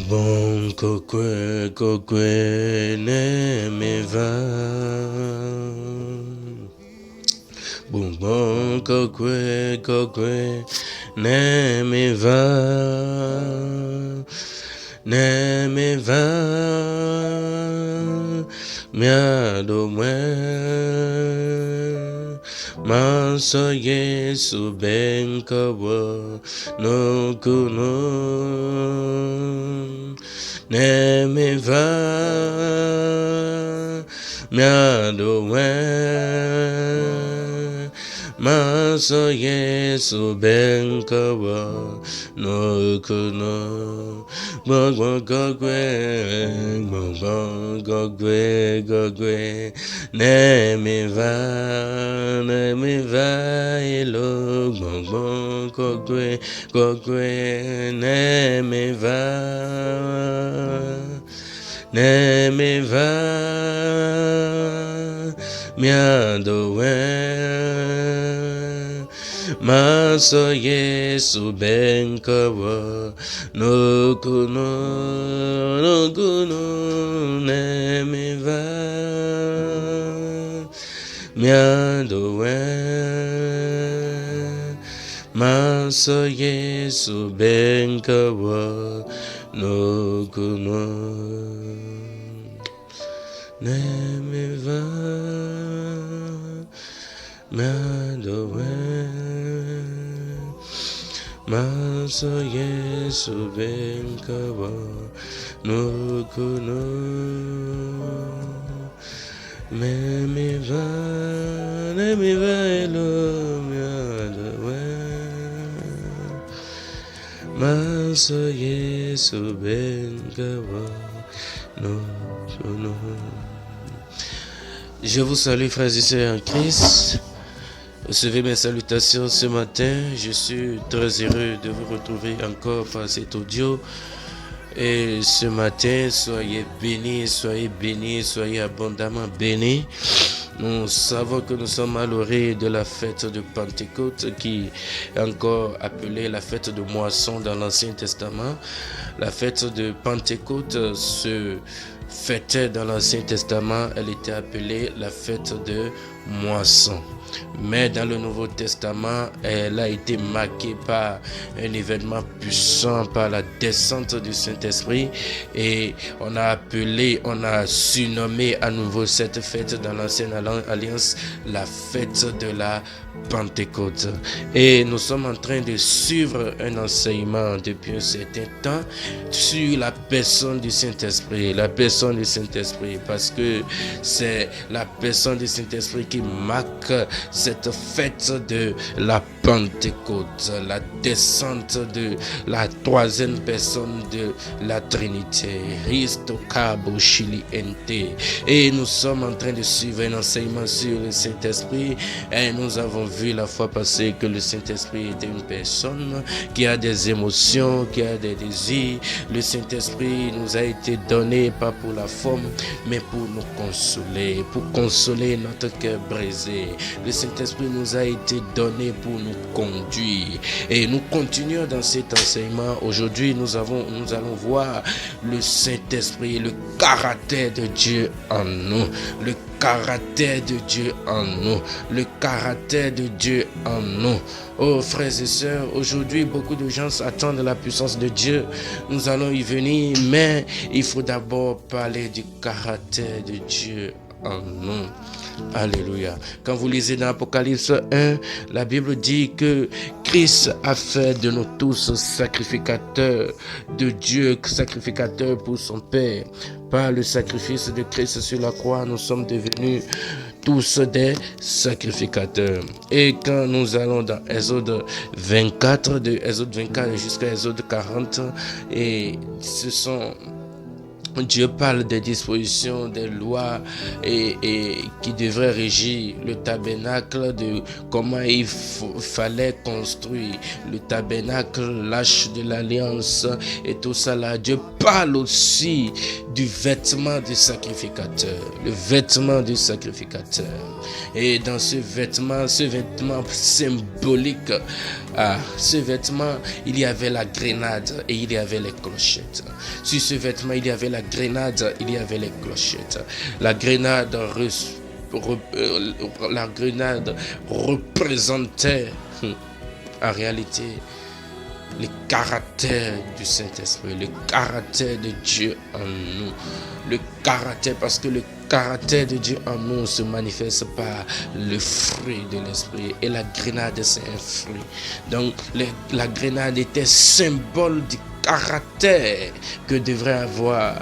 Bon kokwe ne me va. Bon kokwe ne me va. Ne me va. Miado mwe. Manso Yesu benkawa no kuno. Ne me va, miado Maso Yesu benkawa no kuno. Gogwe. Ne me va, elo. Gogwe. Ne me va, miado Maso Yesu benkawa no kuno. Ne me va, miado Maso Yesu benkawa no kuno. Ne me va, miado Maso Yesu benkawa no kuno. Ne me va, elo miado Maso Yesu benkawa no kuno. Je vous salue, frères et sœurs en Christ. Recevez mes salutations ce matin. Je suis très heureux de vous retrouver encore par cet audio. Et ce matin, soyez bénis, soyez abondamment bénis. Nous savons que nous sommes à l'orée de la fête de Pentecôte, qui est encore appelée la fête de moisson dans l'Ancien Testament. La fête de Pentecôte se fêtait dans l'Ancien Testament, elle était appelée la fête de moisson. Mais dans le Nouveau Testament, elle a été marquée par un événement puissant, par la descente du Saint-Esprit. Et on a surnommé à nouveau cette fête dans l'Ancienne Alliance la fête de la Pentecôte. Et nous sommes en train de suivre un enseignement depuis un certain temps sur la personne du Saint-Esprit. La personne du Saint-Esprit, parce que c'est la personne du Saint-Esprit qui marque cette fête de la Pentecôte, la descente de la troisième personne de la Trinité. Et nous sommes en train de suivre un enseignement sur le Saint-Esprit, et nous avons vu la fois passée que le Saint-Esprit était une personne qui a des émotions, qui a des désirs. Le Saint-Esprit nous a été donné pas pour la forme, mais pour nous consoler, pour consoler notre cœur brisé. Le Saint-Esprit nous a été donné pour nous conduire. Et nous continuons dans cet enseignement. Aujourd'hui, nous allons voir le Saint-Esprit, le caractère de Dieu en nous. Le caractère de Dieu en nous. Le caractère de Dieu en nous. Oh frères et sœurs, aujourd'hui beaucoup de gens attendent la puissance de Dieu. Nous allons y venir, mais il faut d'abord parler du caractère de Dieu en nous. Alléluia. Quand vous lisez dans Apocalypse 1, la Bible dit que Christ a fait de nous tous sacrificateurs de Dieu, sacrificateurs pour son Père. Par le sacrifice de Christ sur la croix, nous sommes devenus tous des sacrificateurs. Et quand nous allons dans Exode 24, de Exode 24 jusqu'à Exode 40, et ce sont... Dieu parle des dispositions, des lois et qui devraient régir le tabernacle, de comment il fallait construire le tabernacle, l'arche de l'alliance et tout ça là. Dieu parle aussi du vêtement du sacrificateur, le vêtement du sacrificateur. Et dans ce vêtement symbolique, ce vêtement, il y avait la grenade et il y avait les clochettes. Sur ce vêtement, il y avait la grenade, il y avait les clochettes. La grenade représentait en réalité le caractère du Saint-Esprit, le caractère de Dieu en nous. Le caractère, parce que le caractère de Dieu en nous se manifeste par le fruit de l'esprit. Et la grenade, c'est un fruit. Donc, la grenade était symbole du caractère que devrait avoir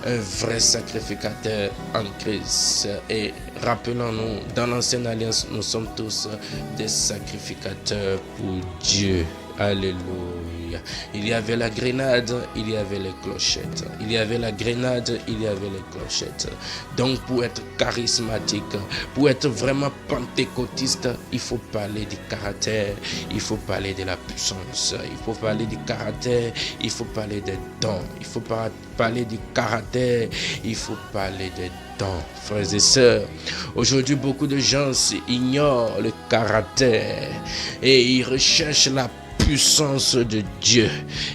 un vrai sacrificateur en Christ. Et rappelons-nous, dans l'ancienne alliance, nous sommes tous des sacrificateurs pour Dieu. Alléluia. Il y avait la grenade, il y avait les clochettes. Il y avait la grenade, il y avait les clochettes. Donc pour être charismatique, pour être vraiment pentecôtiste, il faut parler du caractère, il faut parler de la puissance, il faut parler du caractère, il faut parler des dons, il faut parler du caractère, il faut parler des dons. Frères et sœurs, aujourd'hui beaucoup de gens ignorent le caractère et ils recherchent la puissance de Dieu.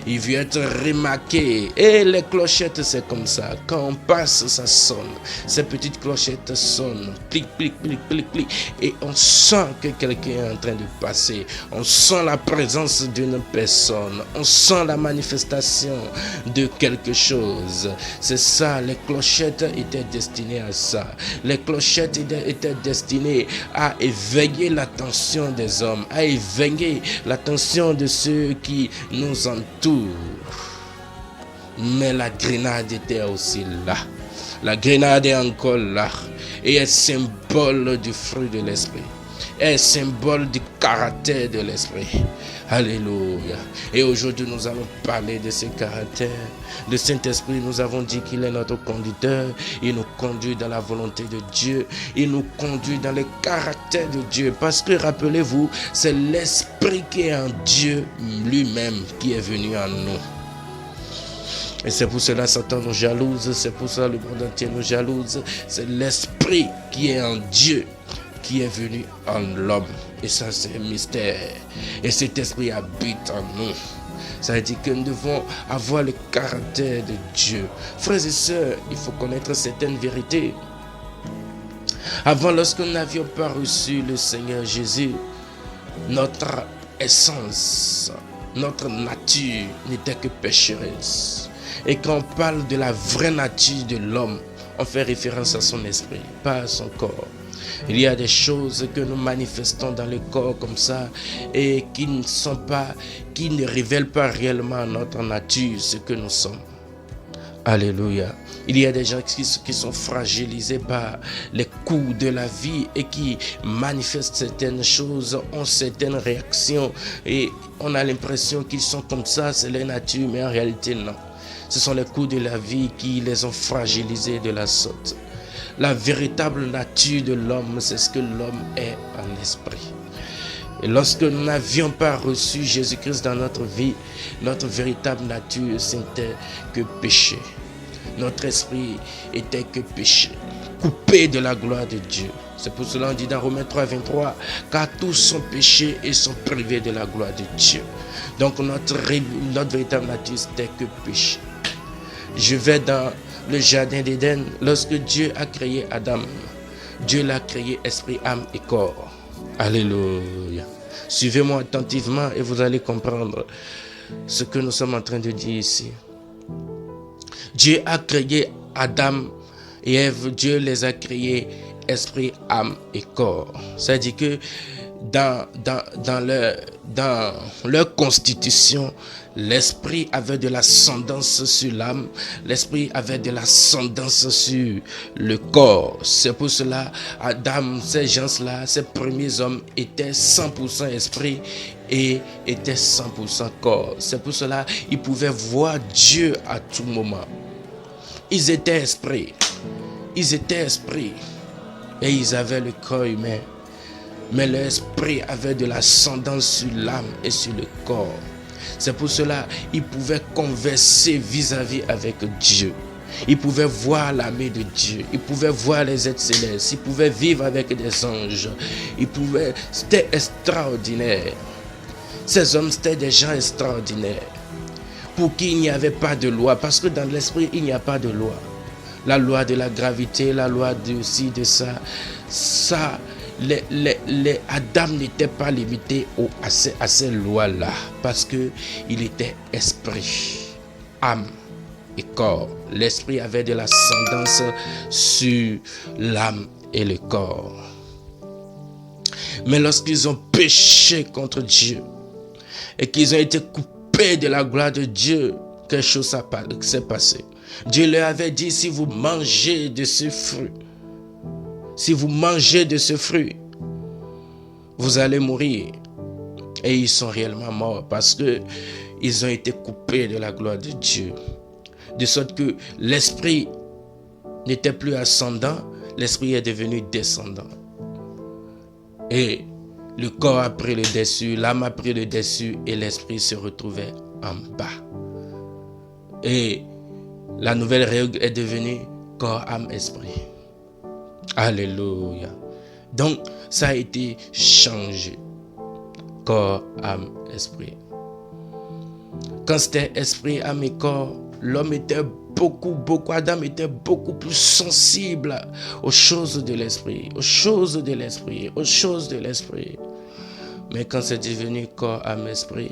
Il veut être remarqué. Et les clochettes, c'est comme ça. Quand on passe, ça sonne. Ces petites clochettes sonnent. Clic, clic, clic, clic, clic. Et on sent que quelqu'un est en train de passer. On sent la présence d'une personne. On sent la manifestation de quelque chose. C'est ça. Les clochettes étaient destinées à ça. Les clochettes étaient destinées à éveiller l'attention des hommes, à éveiller l'attention de ceux qui nous entourent. Mais la grenade était aussi là. La grenade est encore là. Et est symbole du fruit de l'esprit. Est symbole du caractère de l'esprit. Alléluia. Et aujourd'hui, nous allons parler de ce caractère. Le Saint-Esprit, nous avons dit qu'il est notre conducteur. Il nous conduit dans la volonté de Dieu. Il nous conduit dans le caractère de Dieu. Parce que, rappelez-vous, c'est l'Esprit qui est en Dieu lui-même qui est venu en nous. Et c'est pour cela que Satan nous jalouse. C'est pour ça que le monde entier nous jalouse. C'est l'Esprit qui est en Dieu qui est venu en l'homme. Et ça, c'est un mystère. Et cet esprit habite en nous. Ça veut dire que nous devons avoir le caractère de Dieu. Frères et sœurs, il faut connaître certaines vérités. Avant, lorsque nous n'avions pas reçu le Seigneur Jésus, notre essence, notre nature n'était que pécheresse. Et quand on parle de la vraie nature de l'homme, on fait référence à son esprit, pas à son corps. Il y a des choses que nous manifestons dans le corps comme ça et qui ne révèlent pas réellement notre nature, ce que nous sommes. Alléluia. Il y a des gens qui sont fragilisés par les coups de la vie et qui manifestent certaines choses, ont certaines réactions et on a l'impression qu'ils sont comme ça, c'est leur nature, mais en réalité non. Ce sont les coups de la vie qui les ont fragilisés de la sorte. La véritable nature de l'homme, c'est ce que l'homme est en esprit. Et lorsque nous n'avions pas reçu Jésus-Christ dans notre vie, notre véritable nature, c'était que péché. Notre esprit était que péché, coupé de la gloire de Dieu. C'est pour cela qu'on dit dans Romains 3, 23, car tous sont péchés et sont privés de la gloire de Dieu. Donc notre véritable nature, c'était que péché. Je vais dans le jardin d'Éden, lorsque Dieu a créé Adam, Dieu l'a créé esprit, âme et corps. Alléluia. Suivez-moi attentivement et vous allez comprendre ce que nous sommes en train de dire ici. Dieu a créé Adam et Ève, Dieu les a créés esprit, âme et corps. C'est-à-dire que dans leur constitution, l'esprit avait de l'ascendance sur l'âme, l'esprit avait de l'ascendance sur le corps. C'est pour cela, Adam, ces gens-là, ces premiers hommes étaient 100% esprit et étaient 100% corps. C'est pour cela ils pouvaient voir Dieu à tout moment. Ils étaient esprits. Ils étaient esprits. Et ils avaient le corps humain. Mais l'esprit avait de l'ascendance sur l'âme et sur le corps. C'est pour cela qu'ils pouvaient converser vis-à-vis avec Dieu. Ils pouvaient voir l'armée de Dieu. Ils pouvaient voir les êtres célestes. Ils pouvaient vivre avec des anges. C'était extraordinaire. Ces hommes, c'était des gens extraordinaires. Pour qui il n'y avait pas de loi. Parce que dans l'esprit, il n'y a pas de loi. La loi de la gravité, la loi de ci, de ça. Adam n'était pas limité à ces lois-là. Parce qu'il était esprit, âme et corps. L'esprit avait de l'ascendance sur l'âme et le corps. Mais lorsqu'ils ont péché contre Dieu et qu'ils ont été coupés de la gloire de Dieu, quelque chose s'est passé. Dieu leur avait dit, si vous mangez de ce fruit, vous allez mourir. Et ils sont réellement morts parce qu'ils ont été coupés de la gloire de Dieu. De sorte que l'esprit n'était plus ascendant, l'esprit est devenu descendant. Et le corps a pris le dessus, l'âme a pris le dessus et l'esprit se retrouvait en bas. Et la nouvelle règle est devenue corps, âme, esprit. Alléluia. Donc, ça a été changé. Corps, âme, esprit. Quand c'était esprit, âme et corps, l'homme était Adam était beaucoup plus sensible aux choses de l'esprit, Mais quand c'est devenu corps, âme, esprit,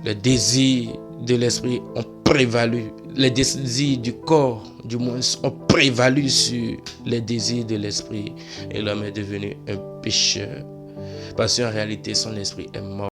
les désirs de l'esprit ont prévalu. Les désirs du corps, du moins, ont prévalu sur les désirs de l'esprit. Et l'homme est devenu un pécheur. Parce qu'en réalité, son esprit est mort.